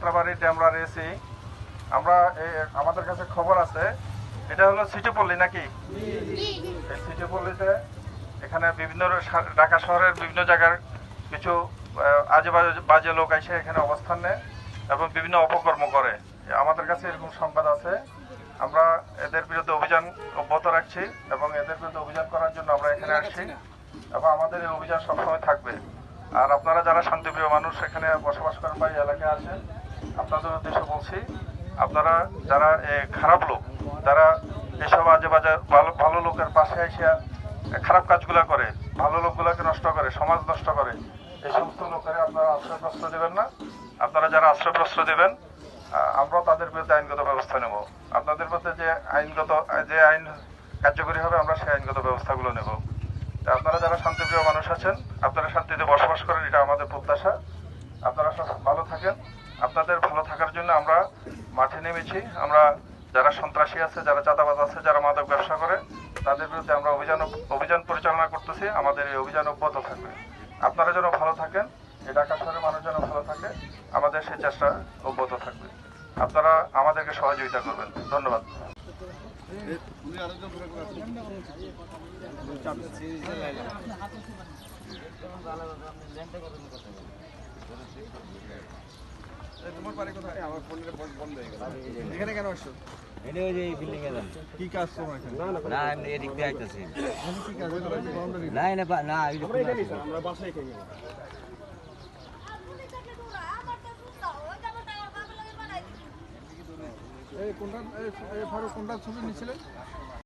যাত্রাবাড়িতে আমরা রয়েছি। আমরা আমাদের কাছে খবর আছে, এটা হলো সিটি পল্লী নাকি? এই সিটি পল্লীতে এখানে বিভিন্ন ঢাকা শহরের বিভিন্ন জায়গার কিছু আজে বাজে লোক এসে এখানে অবস্থান নেয় এবং বিভিন্ন অপকর্ম করে। আমাদের কাছে এরকম সংবাদ আছে। আমরা এদের বিরুদ্ধে অভিযান অব্যাহত রাখছি এবং এদের বিরুদ্ধে অভিযান করার জন্য আমরা এখানে আসছি এবং আমাদের এই অভিযান সবসময় থাকবে। আর আপনারা যারা শান্তিপ্রিয় মানুষ এখানে বসবাস করেন বা এই এলাকায় আছেন, আপনাদের উদ্দেশ্যে বলছি, আপনারা যারা খারাপ লোক, যারা এসব আজে বাজে ভালো লোকের পাশে এসে খারাপ কাজগুলো করে, ভালো লোকগুলোকে নষ্ট করে, সমাজ নষ্ট করে, এই সমস্ত লোকের আপনারা আশ্রয়প্রস্ত দেবেন না। আপনারা যারা আশ্রয়প্রস্ত দেবেন, আমরাও তাদের বিরুদ্ধে আইনগত ব্যবস্থা নেব। আপনাদের মধ্যে যে আইন কার্যকরী হবে, আমরা সেই আইনগত ব্যবস্থাগুলো নেব। আপনারা যারা শান্তিপ্রিয় মানুষ আছেন, আপনারা শান্তিতে বসবাস করেন, এটা আমাদের প্রত্যাশা। আপনারা সব ভালো থাকেন। আপনাদের ভালো থাকার জন্য আমরা মাঠে নেমেছি। আমরা যারা সন্ত্রাসী আছে, যারা চাঁদাবাজ আছে, যারা মাদক ব্যবসা করে, তাদের বিরুদ্ধে আমরা অভিযান পরিচালনা করতেছি। আমাদের এই অভিযান অব্যাহত থাকবে। আপনারা যেন ভালো থাকেন, এই ঢাকা শহরের মানুষ যেন ভালো থাকে, আমাদের সেই চেষ্টা অব্যাহত থাকবে। আপনারা আমাদেরকে সহযোগিতা করবেন। ধন্যবাদ। তোমার বাড়ি কোথায়? আমার ফোনের বন্ধ হয়ে গেল। এখানে কেন আসছো? এনে ওই যে এই বিল্ডিং এ যান। কি কাজ তোমার এখানে? না আমি এদিক দিয়ে আইতাছি। কি কাজ? না না এই যে আমরা বাসায় খেয়ে নেব। এই কোনটা ফারুক কোনটা ছবি নিছিলেন?